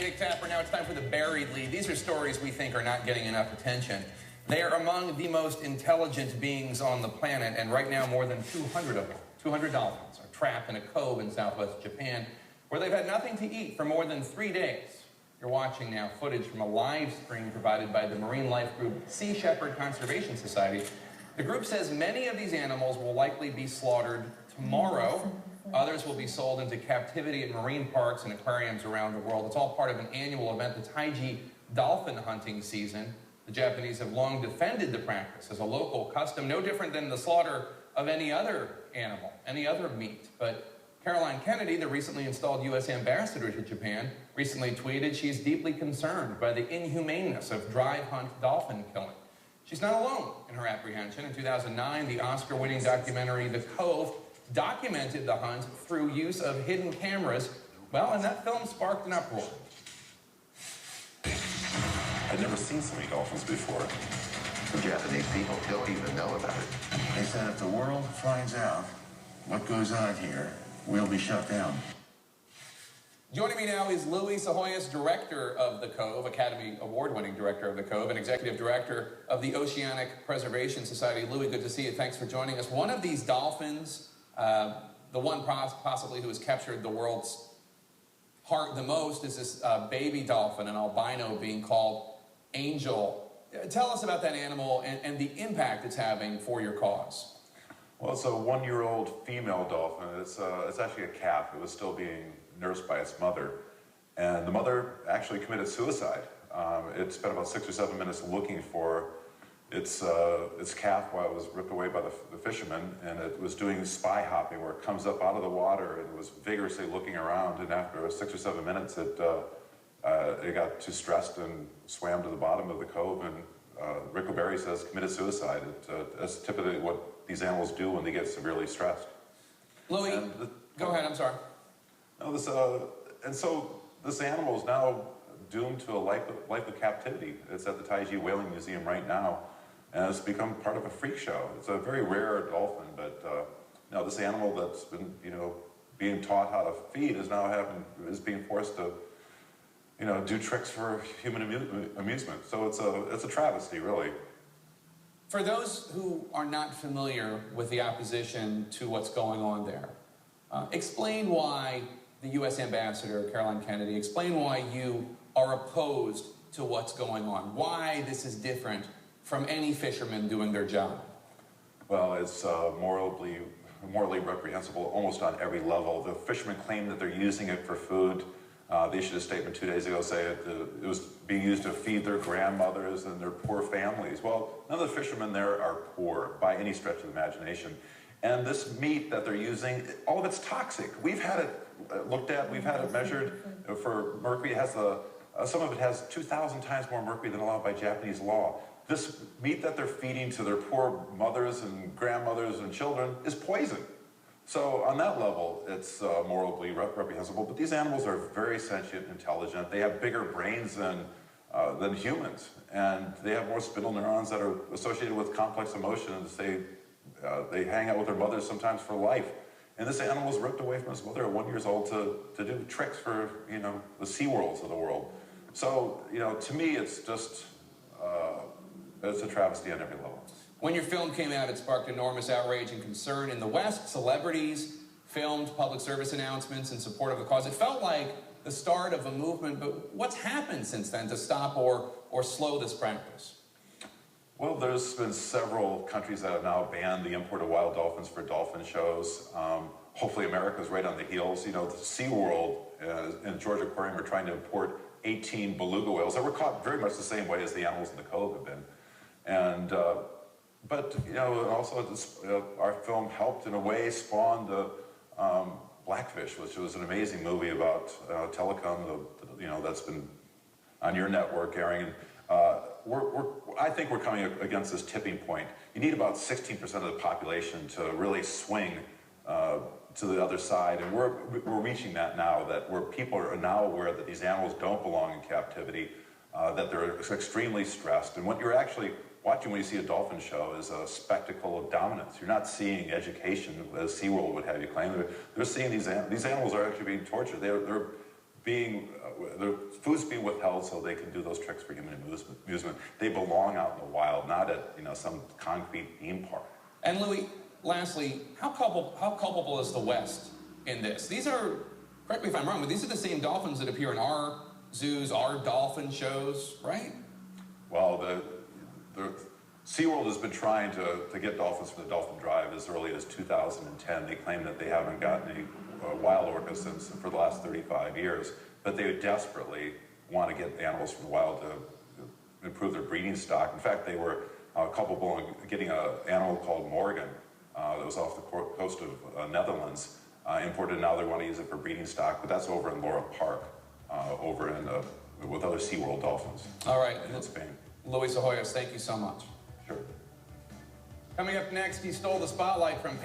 Jake Tapper. Now it's time for the buried lead. These are stories we think are not getting enough attention. They are among the most intelligent beings on the planet, and right now more than 200 of them, 200 dolphins, are trapped in a cove in southwest Japan where they've had nothing to eat for more than 3 days. You're watching now footage from a live stream provided by the marine life group Sea Shepherd Conservation Society. The group says many of these animals will likely be slaughtered tomorrow. Others will be sold into captivity at marine parks and aquariums around the world. It's all part of an annual event, the Taiji dolphin hunting season. The Japanese have long defended the practice as a local custom, no different than the slaughter of any other animal, any other meat. But Caroline Kennedy, the recently installed U.S. ambassador to Japan, recently tweeted she's deeply concerned by the inhumaneness of drive hunt dolphin killing. She's not alone in her apprehension. In 2009, the Oscar-winning documentary The Cove documented the hunt through use of hidden cameras. Well, and that film sparked an uproar. I'd never seen so many dolphins before. The Japanese people don't even know about it. They said if the world finds out what goes on here, we'll be shut down. Joining me now is Louie Psihoyos, director of The Cove, Academy Award-winning director of The Cove, and executive director of the Oceanic Preservation Society. Louie, good to see you. Thanks for joining us. One of these dolphins, the one possibly who has captured the world's heart the most, is this baby dolphin, an albino being called Angel. Tell us about that animal and the impact it's having for your cause. Well, it's a 1-year-old female dolphin. It's actually a calf. It was still being nursed by its mother. And the mother actually committed suicide. It spent about 6 or 7 minutes looking for its calf while it was ripped away by the fishermen, and it was doing spy hopping where it comes up out of the water and was vigorously looking around, and after 6 or 7 minutes it got too stressed and swam to the bottom of the cove, and Rick Berry says committed suicide. That's typically what these animals do when they get severely stressed. Louie, go ahead, I'm sorry. No, and so this animal is now doomed to a life of captivity. It's at the Taiji Whaling Museum right now, and it's become part of a freak show. It's a very rare dolphin, but this animal that's been, being taught how to feed is now being forced to, do tricks for human amusement. So it's a travesty, really. For those who are not familiar with the opposition to what's going on there, explain why the U.S. Ambassador, Caroline Kennedy, explain why you are opposed to what's going on, why this is different from any fisherman doing their job. Well, it's morally reprehensible almost on every level. The fishermen claim that they're using it for food. They issued a statement 2 days ago saying it was being used to feed their grandmothers and their poor families. Well, none of the fishermen there are poor by any stretch of the imagination. And this meat that they're using, all of it's toxic. We've had it looked at, we've had it measured for mercury. It has some of it has 2,000 times more mercury than allowed by Japanese law. This meat that they're feeding to their poor mothers and grandmothers and children is poison. So on that level, it's morally reprehensible. But these animals are very sentient, intelligent. They have bigger brains than humans, and they have more spindle neurons that are associated with complex emotions. They hang out with their mothers sometimes for life. And this animal was ripped away from its mother at 1 year old to do tricks for, the SeaWorlds of the world. So, to me, it's just, it's a travesty on every level. When your film came out, it sparked enormous outrage and concern in the West. Celebrities filmed public service announcements in support of the cause. It felt like the start of a movement, but what's happened since then to stop or slow this practice? Well, there's been several countries that have now banned the import of wild dolphins for dolphin shows. Hopefully America's right on the heels. The SeaWorld and Georgia Aquarium are trying to import 18 beluga whales that were caught very much the same way as the animals in the Cove have been. And, but, also our film helped in a way spawn the Blackfish, which was an amazing movie about telecom, that's been on your network airing. I think we're coming against this tipping point. You need about 16% of the population to really swing to the other side, and we're reaching that now, where people are now aware that these animals don't belong in captivity, that they're extremely stressed, and what you're actually watching when you see a dolphin show is a spectacle of dominance. You're not seeing education, as SeaWorld would have you claim. They're seeing these animals are actually being tortured. the food's being withheld so they can do those tricks for human amusement. They belong out in the wild, not at some concrete theme park. And Louie, lastly, how culpable is the West in this? These are, correct me if I'm wrong, but these are the same dolphins that appear in our zoos, our dolphin shows, right? Well, the SeaWorld has been trying to get dolphins from the Dolphin Drive as early as 2010. They claim that they haven't gotten any wild orcas for the last 35 years, but they desperately want to get animals from the wild to improve their breeding stock. In fact, they were culpable in getting an animal called Morgan that was off the coast of Netherlands, imported. Now they want to use it for breeding stock, but that's over in Laura Park, with other SeaWorld dolphins. All right. In Spain. Louie Psihoyos, thank you so much. Sure. Coming up next, he stole the spotlight from